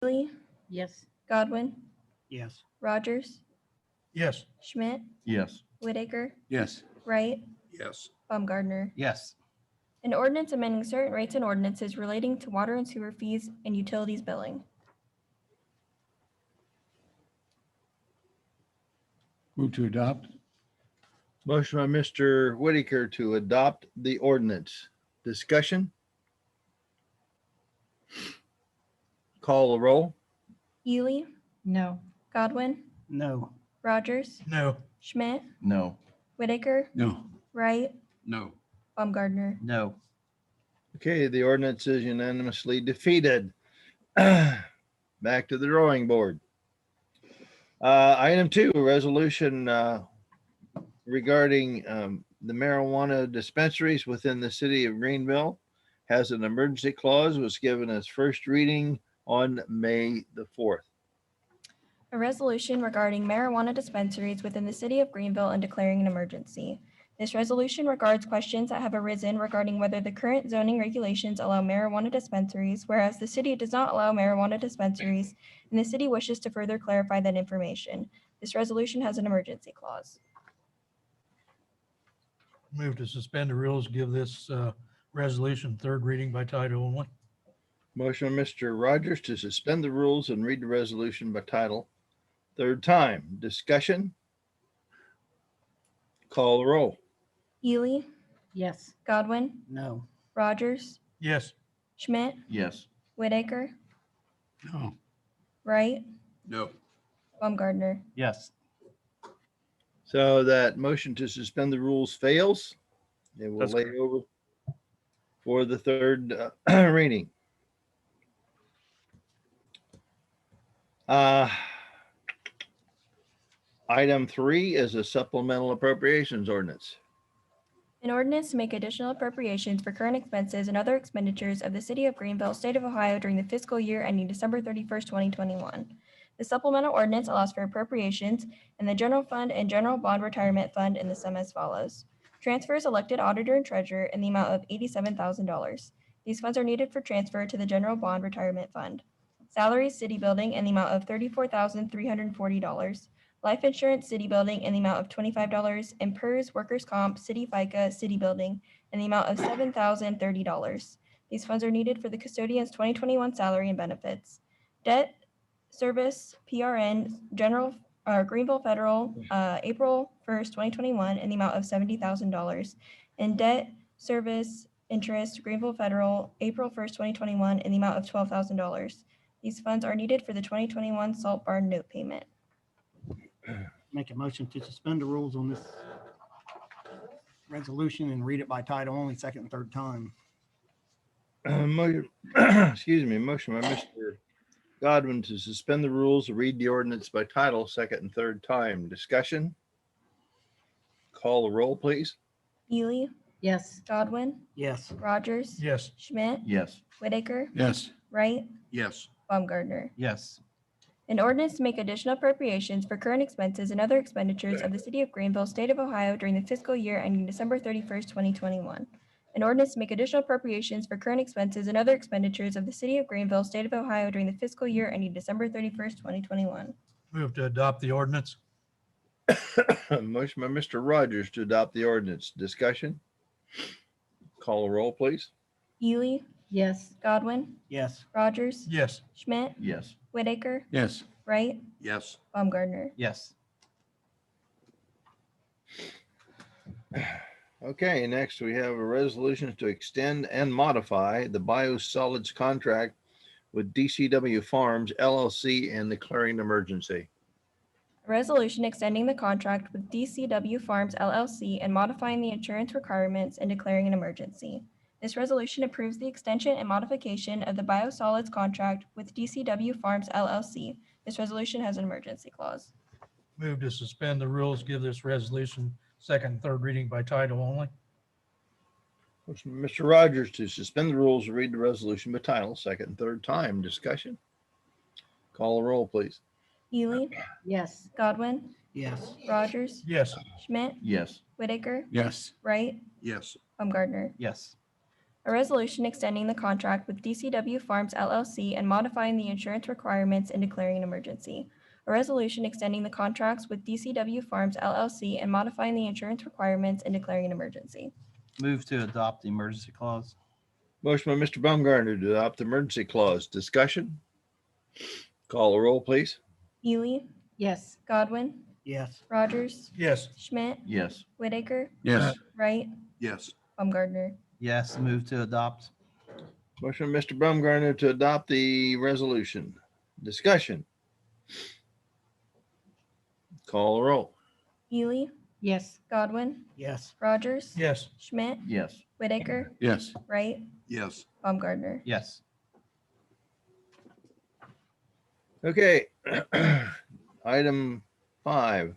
Ely, Yes. Godwin, Yes. Rogers, Yes. Schmidt, Yes. Whitaker, Yes. Wright, Yes. Baumgartner. Yes. An ordinance amending certain rates and ordinances relating to water and sewer fees and utilities billing. Move to adopt. Motion by Mr. Whitaker to adopt the ordinance. Discussion? Call the roll. Ely, No. Godwin, No. Rogers, No. Schmidt, No. Whitaker, No. Wright, No. Baumgartner. No. Okay, the ordinance is unanimously defeated. Back to the drawing board. Item 2, a resolution regarding the marijuana dispensaries within the city of Greenville. Has an emergency clause, was given its first reading on May the 4th. A resolution regarding marijuana dispensaries within the city of Greenville and declaring an emergency. This resolution regards questions that have arisen regarding whether the current zoning regulations allow marijuana dispensaries, whereas the city does not allow marijuana dispensaries, and the city wishes to further clarify that information. This resolution has an emergency clause. Move to suspend the rules, give this resolution third reading by title only. Motion by Mr. Rogers to suspend the rules and read the resolution by title. Third time. Discussion? Call the roll. Ely, Yes. Godwin, No. Rogers, Yes. Schmidt, Yes. Whitaker, No. Wright, No. Baumgartner. Yes. So that motion to suspend the rules fails. It will That's lay correct. over for the third reading. Item 3 is a supplemental appropriations ordinance. An ordinance to make additional appropriations for current expenses and other expenditures of the city of Greenville, state of Ohio during the fiscal year ending December 31st, 2021. The supplemental ordinance allows for appropriations in the general fund and general bond retirement fund in the sum as follows. Transfers elected auditor and treasurer in the amount of $87,000. These funds are needed for transfer to the general bond retirement fund. Salaries city building in the amount of $34,340. Life insurance city building in the amount of $25, and PERS workers' comp city FICA city building in the amount of $7,030. These funds are needed for the custodian's 2021 salary and benefits. Debt service PRN general Greenville Federal April 1st, 2021 in the amount of $70,000, and debt service interest Greenville Federal April 1st, 2021 in the amount of $12,000. These funds are needed for the 2021 salt barn note payment. Make a motion to suspend the rules on this resolution and read it by title only, second and third time. Excuse me, motion by Mr. Godwin to suspend the rules, read the ordinance by title, second and third time. Discussion? Call the roll, please. Ely, Yes. Godwin, Yes. Rogers, Yes. Schmidt, Yes. Whitaker, Yes. Wright, Yes. Baumgartner. Yes. An ordinance to make additional appropriations for current expenses and other expenditures of the city of Greenville, state of Ohio during the fiscal year ending December 31st, 2021. An ordinance to make additional appropriations for current expenses and other expenditures of the city of Greenville, state of Ohio during the fiscal year ending December 31st, 2021. Move to adopt the ordinance. Motion by Mr. Rogers to adopt the ordinance. Discussion? Call the roll, please. Ely, Yes. Godwin, Yes. Rogers, Yes. Schmidt, Yes. Whitaker, Yes. Wright, Yes. Baumgartner. Yes. Okay, next we have a resolution to extend and modify the biosolids contract with DCW Farms LLC and declaring an emergency. A resolution extending the contract with DCW Farms LLC and modifying the insurance requirements and declaring an emergency. This resolution approves the extension and modification of the biosolids contract with DCW Farms LLC. This resolution has an emergency clause. Move to suspend the rules, give this resolution second and third reading by title only. Motion by Mr. Rogers to suspend the rules, read the resolution by title, second and third time. Discussion? Call the roll, please. Ely, Yes. Godwin, Yes. Rogers, Yes. Schmidt, Yes. Whitaker, Yes. Wright, Yes. Baumgartner. Yes. A resolution extending the contract with DCW Farms LLC and modifying the insurance requirements and declaring an emergency. A resolution extending the contracts with DCW Farms LLC and modifying the insurance requirements and declaring an emergency. Move to adopt the emergency clause. Motion by Mr. Baumgartner to adopt the emergency clause. Discussion? Call the roll, please. Ely, Yes. Godwin, Yes. Rogers, Yes. Schmidt, Yes. Whitaker, Yes. Wright, Yes. Baumgartner. Yes. Move to adopt. Motion by Mr. Baumgartner to adopt the resolution. Discussion? Call the roll. Ely, Yes. Godwin, Yes. Rogers, Yes. Schmidt, Yes. Whitaker, Yes. Wright, Yes. Baumgartner. Yes. Okay. Item 5.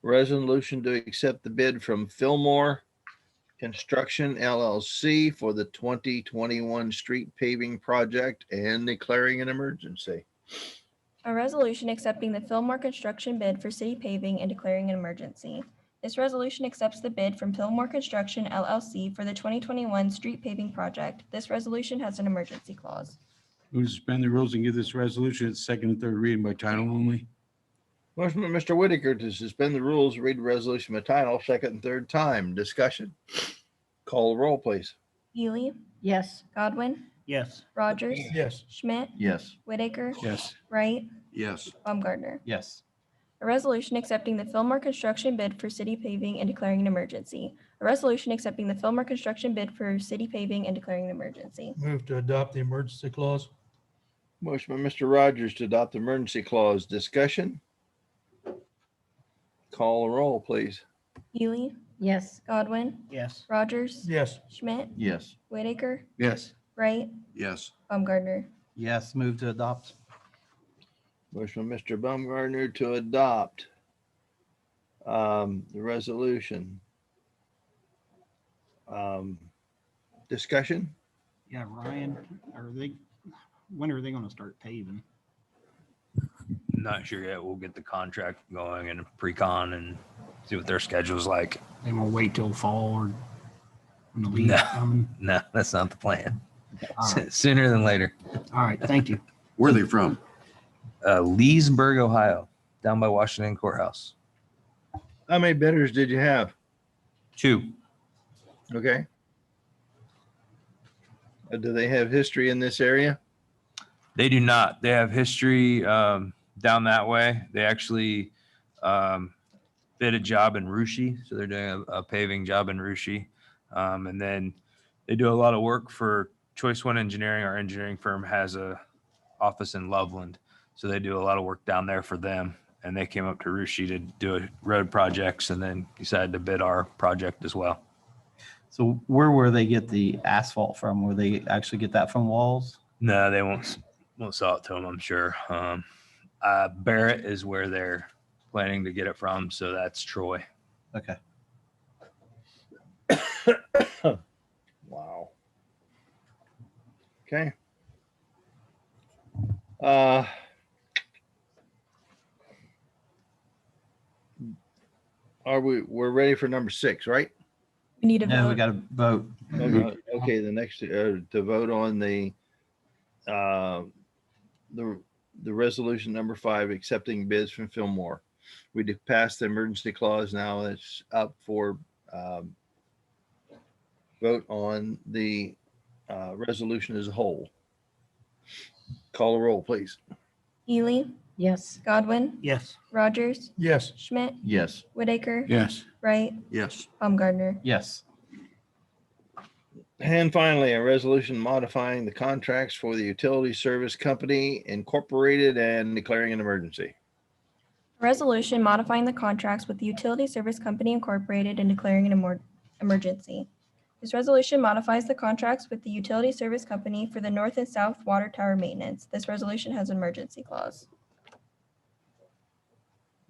Resolution to accept the bid from Fillmore Construction LLC for the 2021 street paving project and declaring an emergency. A resolution accepting the Fillmore construction bid for city paving and declaring an emergency. This resolution accepts the bid from Fillmore Construction LLC for the 2021 street paving project. This resolution has an emergency clause. Move to suspend the rules and give this resolution its second and third reading by title only. Motion by Mr. Whitaker to suspend the rules, read the resolution by title, second and third time. Discussion? Call the roll, please. Ely, Yes. Godwin, Yes. Rogers, Yes. Schmidt, Yes. Whitaker, Yes. Wright, Yes. Baumgartner. Yes. A resolution accepting the Fillmore construction bid for city paving and declaring an emergency. A resolution accepting the Fillmore construction bid for city paving and declaring an emergency. Move to adopt the emergency clause. Motion by Mr. Rogers to adopt the emergency clause. Discussion? Call the roll, please. Ely, Yes. Godwin, Yes. Rogers, Yes. Schmidt, Yes. Whitaker, Yes. Wright, Yes. Baumgartner. Yes. Move to adopt. Motion by Mr. Baumgartner to adopt the resolution. Discussion? Yeah, Ryan, when are they gonna start paving? Not sure yet. We'll get the contract going and pre-con and see what their schedule's like. They gonna wait till fall or when the leaves No. coming? No, that's not the plan. All right. Sooner than later. All right, thank you. Where are they from? Leesburg, Ohio, down by Washington Courthouse. How many bidders did you have? 2. Okay. Do they have history in this area? They do not. They have history down that way. They actually bid a job in Rushi, so they're doing a paving job in Rushi, and then they do a lot of work for Choice One Engineering. Our engineering firm has a office in Loveland, so they do a lot of work down there for them. And they came up to Rushi to do road projects, and then decided to bid our project as well. So where will they get the asphalt from? Will they actually get that from Walls? No, they won't sell it to them, I'm sure. Barrett is where they're planning to get it from, so that's Troy. Okay. Wow. Okay. We're ready for number 6, right? We need a No, we vote. got to vote. Okay, the next, to vote on the resolution number 5, accepting bids from Fillmore. We did pass the emergency clause. Now it's up for vote on the resolution as a whole. Call the roll, please. Ely, Yes. Godwin, Yes. Rogers, Yes. Schmidt, Yes. Whitaker, Yes. Wright, Yes. Baumgartner. Yes. And finally, a resolution modifying the contracts for the Utility Service Company Incorporated and declaring an emergency. A resolution modifying the contracts with the Utility Service Company Incorporated and declaring an emergency. This resolution modifies the contracts with the Utility Service Company for the North and South Water Tower maintenance. This resolution has an emergency clause.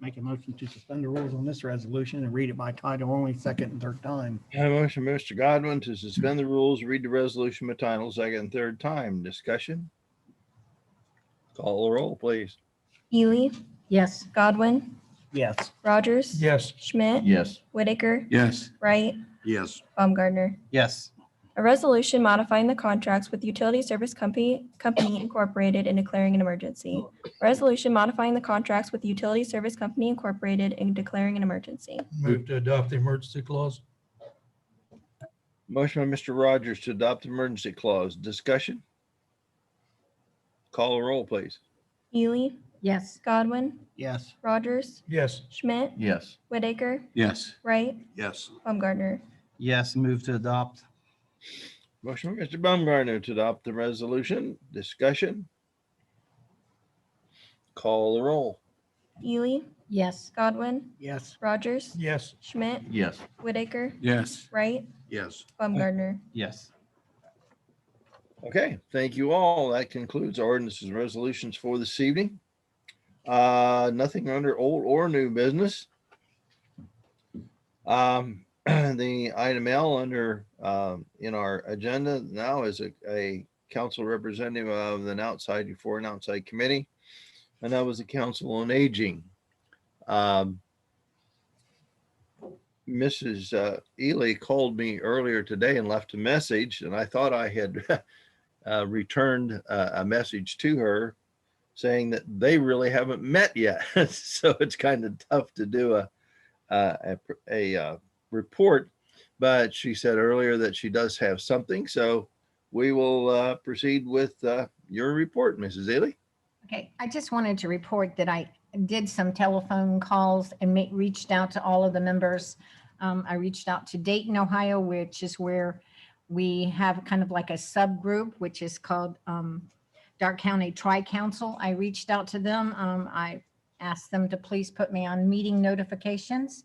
Make a motion to suspend the rules on this resolution and read it by title only, second and third time. I have a motion by Mr. Godwin to suspend the rules, read the resolution by title, second and third time. Discussion? Call the roll, please. Ely, Yes. Godwin, Yes. Rogers, Yes. Schmidt, Yes. Whitaker, Yes. Wright, Yes. Baumgartner. Yes. A resolution modifying the contracts with Utility Service Company Incorporated and declaring an emergency. A resolution modifying the contracts with Utility Service Company Incorporated and declaring an emergency. Move to adopt the emergency clause. Motion by Mr. Rogers to adopt the emergency clause. Discussion? Call the roll, please. Ely, Yes. Godwin, Yes. Rogers, Yes. Schmidt, Yes. Whitaker, Yes. Wright, Yes. Baumgartner. Yes, move to adopt. Motion by Mr. Baumgartner to adopt the resolution. Discussion? Call the roll. Ely, Yes. Godwin, Yes. Rogers, Yes. Schmidt, Yes. Whitaker, Yes. Wright, Yes. Baumgartner. Yes. Okay, thank you all. That concludes our ordinances and resolutions for this evening. Nothing under old or new business. The item L under, in our agenda now is a council representative of an outside committee. And that was the Council on Aging. Mrs. Ely called me earlier today and left a message, and I thought I had returned a message to her saying that they really haven't met yet. So it's kind of tough to do a report, but she said earlier that she does have something. So we will proceed with your report, Mrs. Ely. Okay, I just wanted to report that I did some telephone calls and reached out to all of the members. I reached out to Dayton, Ohio, which is where we have kind of like a subgroup, which is called Dark County Tri-Council. I reached out to them. I asked them to please put me on meeting notifications,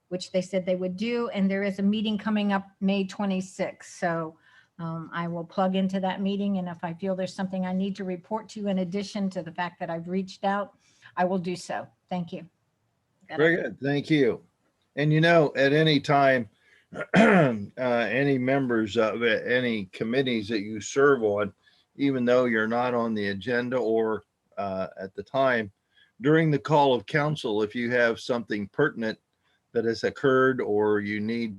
which they said they would do. And there is a meeting coming up May 26th. So I will plug into that meeting. And if I feel there's something I need to report to, in addition to the fact that I've reached out, I will do so. Thank you. Very good. Thank you. And at any time, any members of any committees that you serve on, even though you're not on the agenda or at the time, during the call of council, if you have something pertinent that has occurred or you need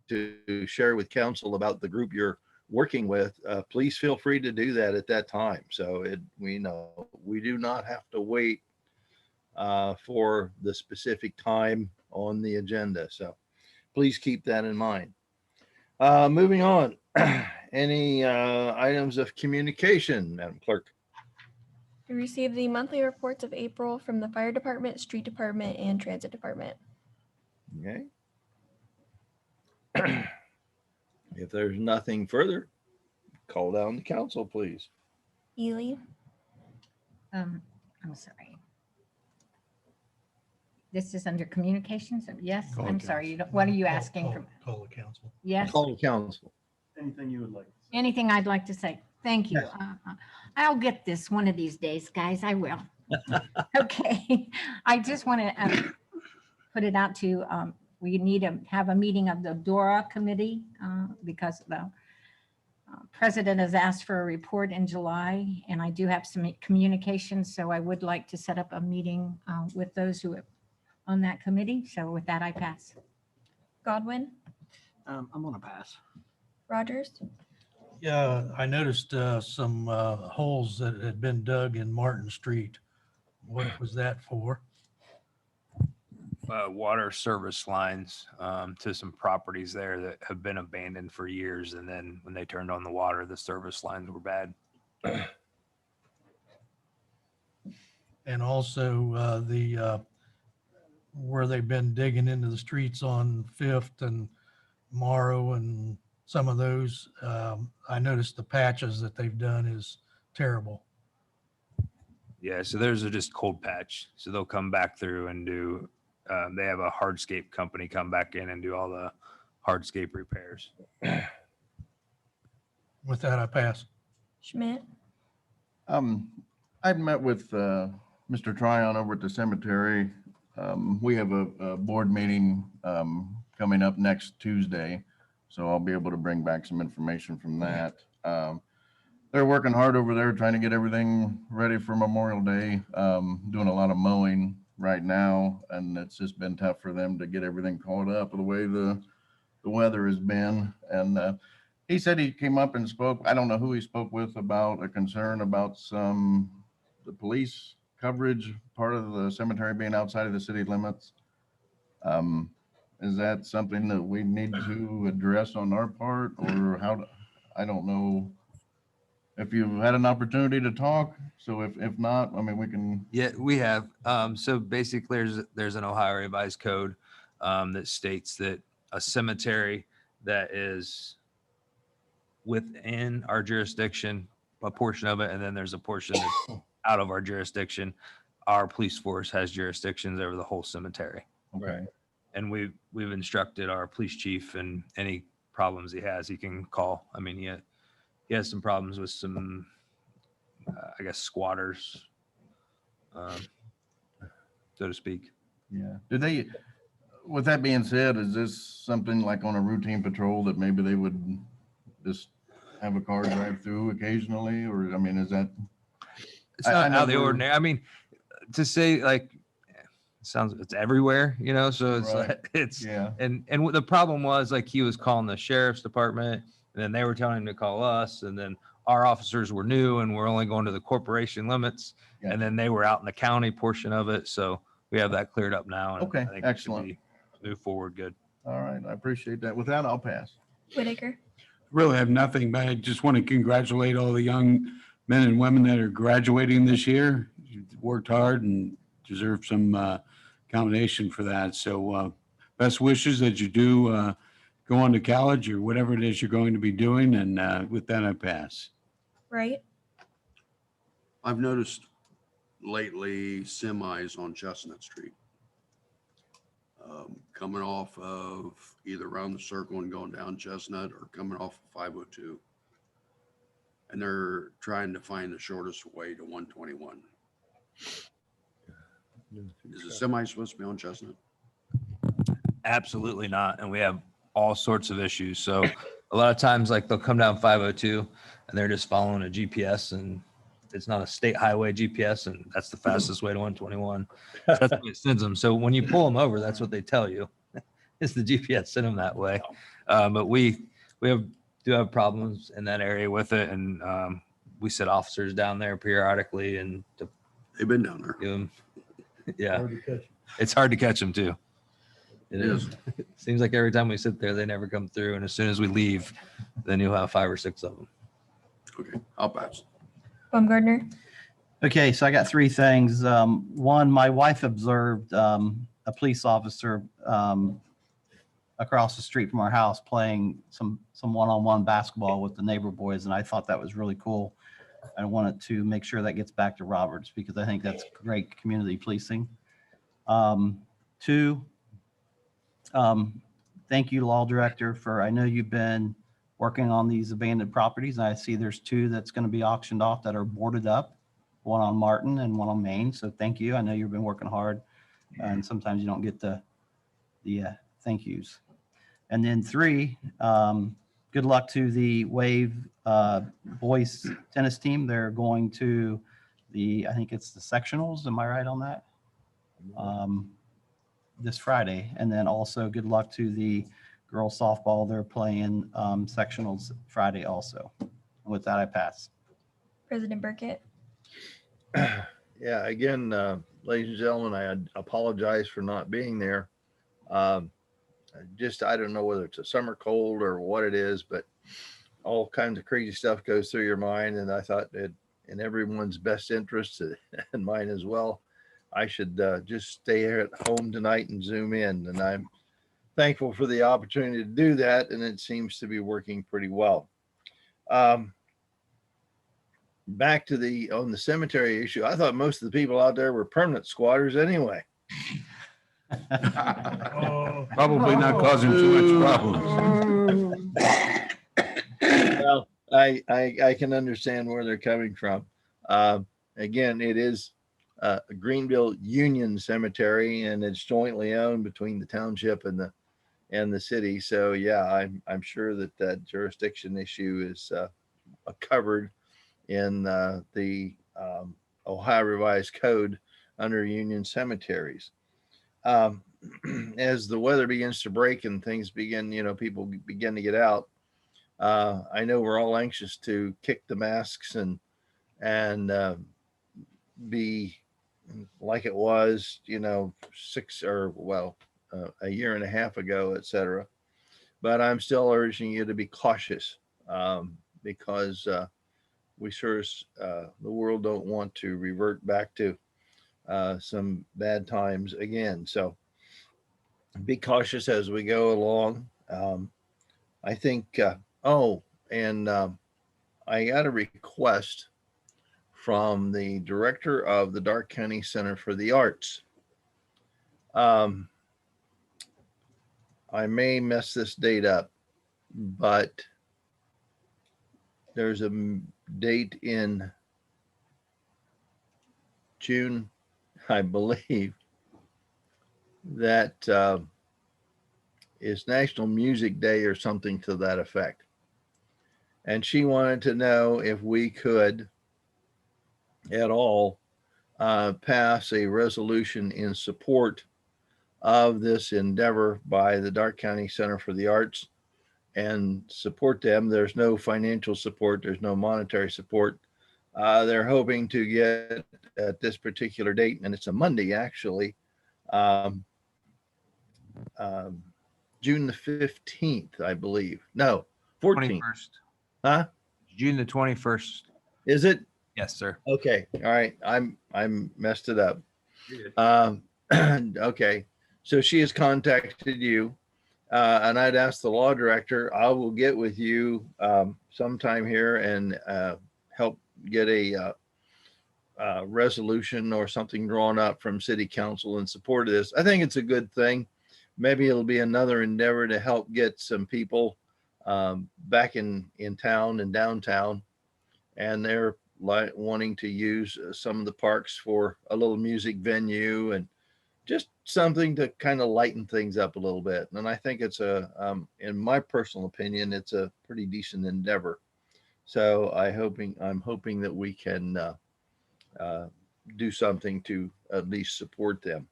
to share with council about the group you're working with, please feel free to do that at that time. So we do not have to wait for the specific time on the agenda. So please keep that in mind. Moving on, any items of communication, Madam Clerk? We received the monthly reports of April from the Fire Department, Street Department, and Transit Department. Okay. If there's nothing further, call down the council, please. Ely, I'm sorry. This is under communications? Yes, Call I'm it sorry. What are you asking Call- from? Call the council. Yes, Call the council. Anything you would like. anything I'd like to say? Thank you. Yes. I'll get this one of these days, guys. I will. Okay. I just want to put it out to, we need to have a meeting of the DORA committee because the president has asked for a report in July, and I do have some communications. So I would like to set up a meeting with those who are on that committee. So with that, I pass. Godwin, I'm gonna pass. Rogers, Yeah, I noticed some holes that had been dug in Martin Street. What was that for? Water service lines to some properties there that have been abandoned for years. And then when they turned on the water, the service lines were bad. And also where they've been digging into the streets on Fifth and Morrow and some of those, I noticed the patches that they've done is terrible. Yeah, so theirs are just cold patch. So they'll come back through and do, they have a hardscape company come back in and do all the hardscape repairs. With that, I pass. Schmidt, I've met with Mr. Tryon over at the cemetery. We have a board meeting coming up next Tuesday, so I'll be able to bring back some information from that. They're working hard over there trying to get everything ready for Memorial Day, doing a lot of mowing right now, and it's just been tough for them to get everything caught up the way the weather has been. And He said he came up and spoke, I don't know who he spoke with, about a concern about the police coverage, part of the cemetery being outside of the city limits. Is that something that we need to address on our part, or I don't know if you've had an opportunity to talk. So if not, I mean, we can, Yeah, we have. So basically, there's an Ohio Revised Code that states that a cemetery that is within our jurisdiction, a portion of it, and then there's a portion that's out of our jurisdiction. Our police force has jurisdictions over the whole cemetery, okay. and we've instructed our police chief, and any problems he has, he can call. I mean, he has some problems with some, I guess, squatters, so to speak. Yeah. With that being said, is this something like on a routine patrol that maybe they would just have a car drive through occasionally? Or, I mean, is that? It's I not know out of the we're- ordinary. I mean, to say like, it's everywhere, so it's Right. like, Yeah. and what the problem was, like, he was calling the sheriff's department, and then they were telling him to call us, and then our officers were new and we're only going to the corporation limits, Gotcha. and then they were out in the county portion of it. So we have that cleared up now. And Okay, I think it should excellent. move forward good. All right. I appreciate that. With that, I'll pass. Whitaker, Really have nothing, but I just want to congratulate all the young men and women that are graduating this year. You worked hard and deserve some commendation for that. So best wishes that you do go on to college or whatever it is you're going to be doing. And with that, I pass. Wright, I've noticed lately semis on Chestnut Street. Coming off of either around the circle and going down Chestnut or coming off of 502. And they're trying to find the shortest way to 121. Is the semi supposed to be on Chestnut? Absolutely not. And we have all sorts of issues. So a lot of times, like, they'll come down 502 and they're just following a GPS, and it's not a state highway GPS, and that's the fastest way to 121. So that's what it sends them. So when you pull them over, that's what they tell you. It's the GPS sent them that way. But we do have problems in that area with it, and we set officers down there periodically, and to They've been down there. give them, yeah, it's hard to catch them too. It is. Seems like every time we sit there, they never come through, and as soon as we leave, then you'll have 5 or 6 of them. Okay, I'll pass. Baumgartner, Okay, so I got 3 things. One, my wife observed a police officer across the street from our house playing some one-on-one basketball with the neighbor boys, and I thought that was really cool. I wanted to make sure that gets back to Roberts because I think that's great community policing. 2, thank you, Law Director, I know you've been working on these abandoned properties. And I see there's 2 that's going to be auctioned off that are boarded up, one on Martin and one on Main. So thank you. I know you've been working hard, and sometimes you don't get the thank yous. And then 3, good luck to the Wave boys tennis team. They're going to I think it's the sectionals. Am I right on that? This Friday. And then also good luck to the girls softball. They're playing sectionals Friday also. With that, I pass. President Burkett, Yeah, again, ladies and gentlemen, I apologize for not being there. I don't know whether it's a summer cold or what it is, but all kinds of crazy stuff goes through your mind. And I thought that in everyone's best interest and mine as well, I should just stay here at home tonight and Zoom in. And I'm thankful for the opportunity to do that. And it seems to be working pretty well. Back to on the cemetery issue, I thought most of the people out there were permanent squatters anyway. Probably not causing too much problems. Well, I can understand where they're coming from. Again, it is a Greenville Union Cemetery, and it's jointly owned between the township and the city. So yeah, I'm sure that jurisdiction issue is covered in the Ohio Revised Code under Union Cemeteries. As the weather begins to break and things begin, people begin to get out, I know we're all anxious to kick the masks and be like it was, a year and a half ago, et cetera. But I'm still urging you to be cautious because we sure as the world don't want to revert back to some bad times again. So be cautious as we go along. I think, and I got a request from the director of the Dark County Center for the Arts. I may mess this date up, but there's a date in June, I believe, that is National Music Day or something to that effect. And she wanted to know if we could at all pass a resolution in support of this endeavor by the Dark County Center for the Arts and support them. There's no financial support, there's no monetary support. They're hoping to get at this particular date, and it's a Monday actually, um, June the 15th, I believe. No, 14th. 21st. Huh? June the 21st. Is it? Yes, sir. Okay. All right. I'm messed it up. Okay. So she has contacted you, and I'd asked the law director, I will get with you sometime here and help get a resolution or something drawn up from city council in support of this. I think it's a good thing. Maybe it'll be another endeavor to help get some people back in town and downtown, and they're wanting to use some of the parks for a little music venue and just something to kind of lighten things up a little bit. And I think it's in my personal opinion, it's a pretty decent endeavor. So I'm hoping that we can do something to at least support them.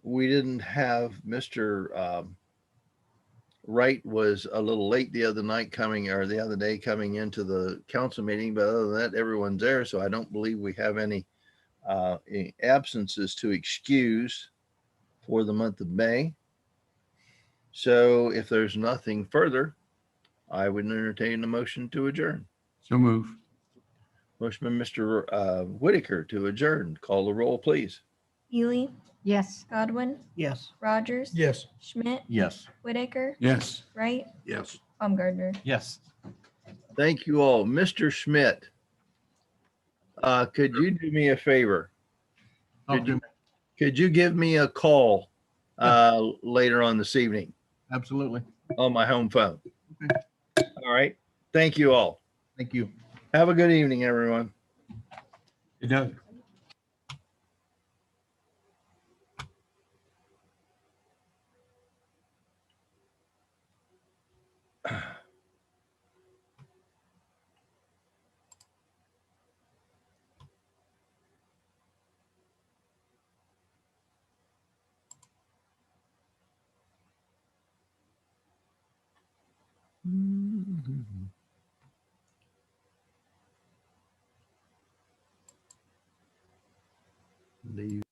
We didn't have Mr. Wright was a little late the other day coming into the council meeting, but other than that, everyone's there. So I don't believe we have any absences to excuse for the month of May. So if there's nothing further, I would entertain a motion to adjourn. So move. Motion by Mr. Whitaker to adjourn. Call the roll, please. Ely, Yes. Godwin, Yes. Rogers. Yes. Schmidt, Yes. Whitaker, Yes. Wright, Yes. Baumgartner. Yes. Thank you all. Mr. Schmidt, could you do me a favor? Could you give me a call later on this evening Absolutely. on my home phone? All right. Thank you all. Thank you. Have a good evening, everyone. Hey, Doug. Leave.